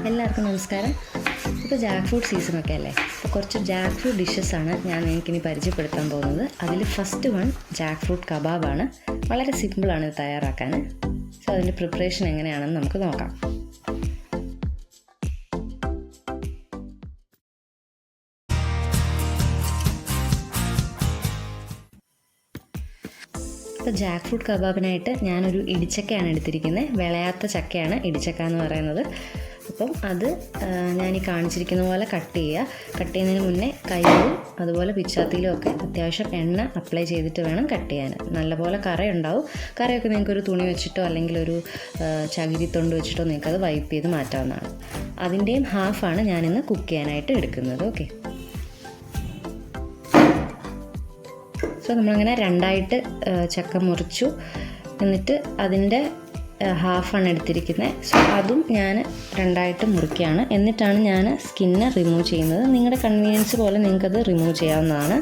എല്ലാവർക്കും നമസ്കാരം. ഇപ്പോൾ ജാക്ക് ഫ്രൂട്ട് സീസണൊക്കെ അല്ലേ, അപ്പോൾ കുറച്ച് ജാക്ക് ഫ്രൂട്ട് ഡിഷസാണ് ഞാൻ എനിക്കിനി പരിചയപ്പെടുത്താൻ പോകുന്നത്. അതിൽ ഫസ്റ്റ് വൺ ജാക്ക് ഫ്രൂട്ട് കബാബാണ്. വളരെ സിമ്പിളാണ് ഇത് തയ്യാറാക്കാൻ. സോ അതിൻ്റെ പ്രിപ്പറേഷൻ എങ്ങനെയാണെന്ന് നമുക്ക് നോക്കാം. ഇപ്പോൾ ജാക്ക് ഫ്രൂട്ട് കബാബിനായിട്ട് ഞാനൊരു ഇടിച്ചക്കയാണ് എടുത്തിരിക്കുന്നത്. വിളയാത്ത ചക്കയാണ് ഇടിച്ചക്ക എന്ന് പറയുന്നത്. അപ്പം അത് ഞാൻ ഈ കാണിച്ചിരിക്കുന്ന പോലെ കട്ട് ചെയ്യുന്നതിന് മുന്നേ കയ്യിലും അതുപോലെ പിച്ചാത്തിയിലും ഒക്കെ അത്യാവശ്യം എണ്ണ അപ്ലൈ ചെയ്തിട്ട് വേണം കട്ട് ചെയ്യാൻ. നല്ലപോലെ കറയുണ്ടാവും. കറയൊക്കെ നിങ്ങൾക്കൊരു തുണി വെച്ചിട്ടോ അല്ലെങ്കിൽ ഒരു ചകിരിത്തൊണ്ട് വെച്ചിട്ടോ നിങ്ങൾക്കത് വൈപ്പ് ചെയ്ത് മാറ്റാവുന്നതാണ്. അതിൻ്റെയും ഹാഫാണ് ഞാനിന്ന് കുക്ക് ചെയ്യാനായിട്ട് എടുക്കുന്നത്. ഓക്കെ, സോ നമ്മളങ്ങനെ രണ്ടായിട്ട് ചക്ക മുറിച്ചു. എന്നിട്ട് അതിൻ്റെ ഹാഫാണ് എടുത്തിരിക്കുന്നത്. സോ അതും ഞാൻ രണ്ടായിട്ട് മുറിക്കുകയാണ്. എന്നിട്ടാണ് ഞാൻ സ്കിന്ന് റിമൂവ് ചെയ്യുന്നത്. നിങ്ങളുടെ കൺവീനിയൻസ് പോലെ നിങ്ങൾക്കത് റിമൂവ് ചെയ്യാവുന്നതാണ്.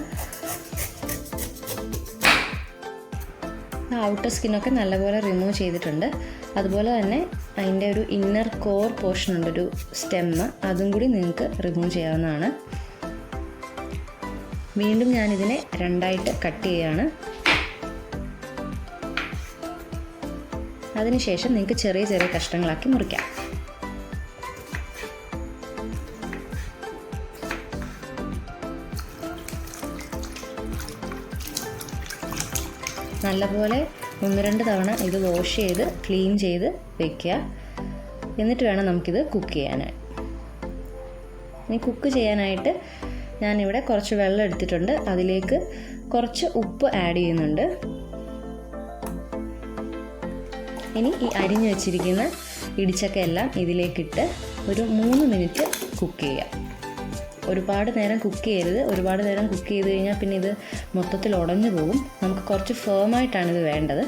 ഔട്ടർ സ്കിന്നൊക്കെ നല്ലപോലെ റിമൂവ് ചെയ്തിട്ടുണ്ട്. അതുപോലെ തന്നെ അതിൻ്റെ ഒരു ഇന്നർ കോർ പോർഷൻ ഉണ്ട്, ഒരു സ്റ്റെമ്മ്, അതും കൂടി നിങ്ങൾക്ക് റിമൂവ് ചെയ്യാവുന്നതാണ്. വീണ്ടും ഞാനിതിനെ രണ്ടായിട്ട് കട്ട് ചെയ്യുകയാണ്. അതിനുശേഷം നിങ്ങൾക്ക് ചെറിയ ചെറിയ കഷ്ണങ്ങളാക്കി മുറിക്കാം. നല്ലപോലെ 1-2 തവണ ഇത് വാഷ് ചെയ്ത് ക്ലീൻ ചെയ്ത് വയ്ക്കുക. എന്നിട്ട് വേണം നമുക്കിത് കുക്ക് ചെയ്യാനായി. ഇനി കുക്ക് ചെയ്യാനായിട്ട് ഞാനിവിടെ കുറച്ച് വെള്ളം എടുത്തിട്ടുണ്ട്. അതിലേക്ക് കുറച്ച് ഉപ്പ് ആഡ് ചെയ്യുന്നുണ്ട്. ഇനി ഈ അരിഞ്ഞു വെച്ചിരിക്കുന്ന ഇടിച്ചക്ക എല്ലാം ഇതിലേക്കിട്ട് ഒരു 3 മിനിറ്റ് കുക്ക് ചെയ്യാം. ഒരുപാട് നേരം കുക്ക് ചെയ്യരുത്. ഒരുപാട് നേരം കുക്ക് ചെയ്ത് കഴിഞ്ഞാൽ പിന്നെ ഇത് മൊത്തത്തിൽ ഉടഞ്ഞു പോകും. നമുക്ക് കുറച്ച് ഫേമായിട്ടാണ് ഇത് വേണ്ടത്.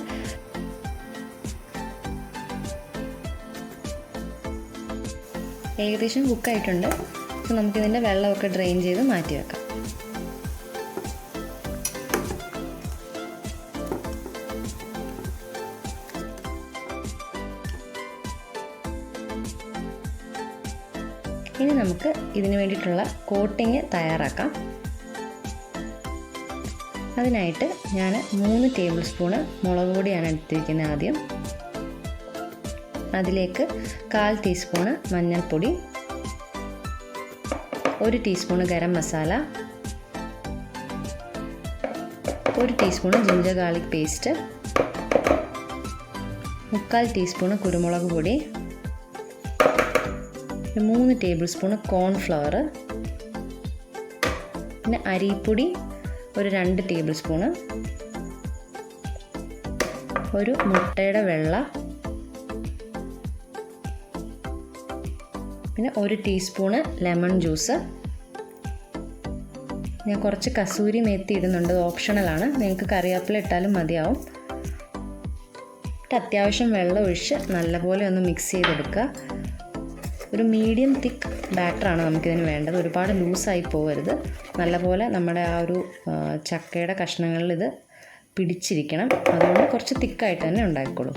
ഏകദേശം കുക്കായിട്ടുണ്ട്. അപ്പോൾ നമുക്കിതിൻ്റെ വെള്ളമൊക്കെ ഡ്രെയിൻ ചെയ്ത് മാറ്റി വെക്കാം. ഇനി നമുക്ക് ഇതിന് വേണ്ടിയിട്ടുള്ള കോട്ടിങ് തയ്യാറാക്കാം. അതിനായിട്ട് ഞാൻ 3 ടേബിൾ സ്പൂണ് മുളക് പൊടിയാണ് എടുത്തിരിക്കുന്നത്. ആദ്യം അതിലേക്ക് 1/4 ടീസ്പൂണ് മഞ്ഞൾപ്പൊടി, 1 teaspoon garam masala, 1 teaspoon ginger garlic paste, 3/4 teaspoon കുരുമുളക് പൊടി, 3 ടേബിൾ സ്പൂണ് കോൺഫ്ലവർ, പിന്നെ അരിപ്പൊടി ഒരു 2 ടേബിൾ സ്പൂണ്, ഒരു മുട്ടയുടെ വെള്ള, പിന്നെ 1 ടീസ്പൂണ് ലെമൺ ജ്യൂസ്. ഞാൻ കുറച്ച് കസൂരി മേത്തി ഇടുന്നുണ്ട്, ഓപ്ഷണലാണ്. നിങ്ങൾക്ക് കറിവേപ്പില ഇട്ടാലും മതിയാവും. അത്യാവശ്യം വെള്ളം ഒഴിച്ച് നല്ലപോലെ ഒന്ന് മിക്സ് ചെയ്തെടുക്കുക. ഒരു മീഡിയം തിക്ക് ബാറ്ററാണ് നമുക്കിതിന് വേണ്ടത്. ഒരുപാട് ലൂസായി പോകരുത്. നല്ലപോലെ നമ്മുടെ ആ ഒരു ചക്കയുടെ കഷ്ണങ്ങളിൽ ഇത് പിടിച്ചിരിക്കണം. അതുകൊണ്ട് കുറച്ച് തിക്കായിട്ട് തന്നെ ഉണ്ടാക്കിക്കോളൂ.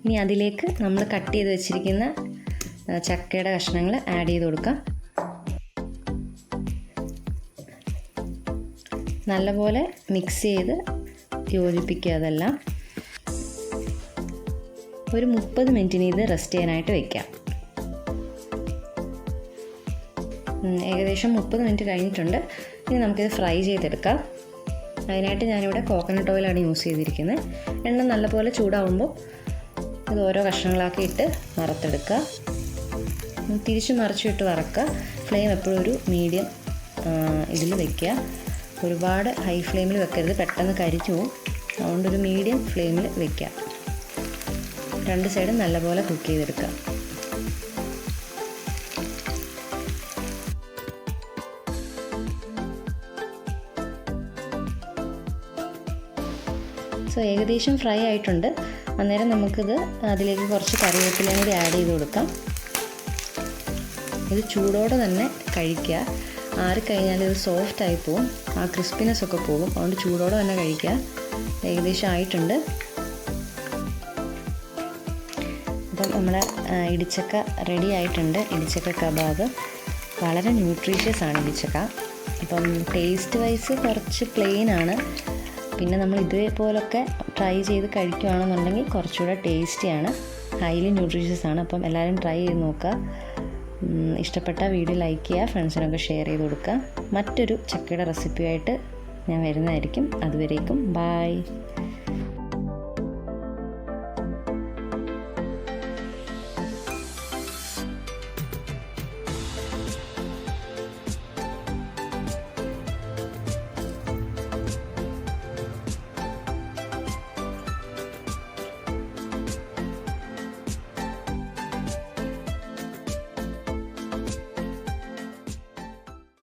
ഇനി അതിലേക്ക് നമ്മൾ കട്ട് ചെയ്ത് വെച്ചിരിക്കുന്ന ചക്കയുടെ കഷ്ണങ്ങൾ ആഡ് ചെയ്ത് കൊടുക്കാം. നല്ലപോലെ മിക്സ് ചെയ്ത് യോജിപ്പിക്കുക. അതെല്ലാം ഒരു 30 മിനിറ്റിന് ഇത് റെസ്റ്റ് ചെയ്യാനായിട്ട് വയ്ക്കാം. ഏകദേശം 30 മിനിറ്റ് കഴിഞ്ഞിട്ടുണ്ട്. ഇനി നമുക്കിത് ഫ്രൈ ചെയ്തെടുക്കാം. അതിനായിട്ട് ഞാനിവിടെ കോക്കനട്ട് ഓയിലാണ് യൂസ് ചെയ്തിരിക്കുന്നത്. എണ്ണ നല്ലപോലെ ചൂടാവുമ്പോൾ ഇത് ഓരോ കഷ്ണങ്ങളാക്കി ഇട്ട് വറുത്തെടുക്കുക. തിരിച്ച് മറിച്ചു ഇട്ട് വറക്കുക. ഫ്ലെയിം എപ്പോഴും ഒരു മീഡിയം ഇതിൽ വയ്ക്കുക. ഒരുപാട് ഹൈ ഫ്ലെയിമിൽ വെക്കരുത്, പെട്ടെന്ന് കരിഞ്ഞു പോകും. അതുകൊണ്ടൊരു മീഡിയം ഫ്ലെയിമിൽ വയ്ക്കുക. 2 സൈഡും നല്ലപോലെ കുക്ക് ചെയ്തെടുക്കുക. സോ ഏകദേശം ഫ്രൈ ആയിട്ടുണ്ട്. അന്നേരം നമുക്കിത് അതിലേക്ക് കുറച്ച് കറിവേപ്പിലയും കൂടി ആഡ് ചെയ്ത് കൊടുക്കാം. ഇത് ചൂടോടെ തന്നെ കഴിക്കുക. ആറിക്കഴിഞ്ഞാൽ ഇത് സോഫ്റ്റായി പോവും, ആ ക്രിസ്പിനെസ് ഒക്കെ പോകും. അതുകൊണ്ട് ചൂടോടെ തന്നെ കഴിക്കുക. ഏകദേശം ആയിട്ടുണ്ട്. അപ്പം നമ്മുടെ ഇടിച്ചക്ക റെഡി ആയിട്ടുണ്ട്. ഇടിച്ചക്ക കബാബ് വളരെ ന്യൂട്രീഷ്യസ് ആണ് ഇടിച്ചക്ക. അപ്പം ടേസ്റ്റ് വൈസ് കുറച്ച് പ്ലെയിൻ ആണ്. പിന്നെ നമ്മൾ ഇതേപോലൊക്കെ ട്രൈ ചെയ്ത് കഴിക്കുകയാണെന്നുണ്ടെങ്കിൽ കുറച്ചുകൂടെ ടേസ്റ്റിയാണ്, ഹൈലി ന്യൂട്രീഷ്യസ് ആണ്. അപ്പം എല്ലാവരും ട്രൈ ചെയ്ത് നോക്കുക. ഇഷ്ടപ്പെട്ട വീഡിയോ ലൈക്ക് ചെയ്യുക, ഫ്രണ്ട്സിനൊക്കെ ഷെയർ ചെയ്ത് കൊടുക്കുക. മറ്റൊരു ചക്കയുടെ റെസിപ്പിയായിട്ട് ഞാൻ വരുന്നതായിരിക്കും. അതുവരേക്കും ബൈ.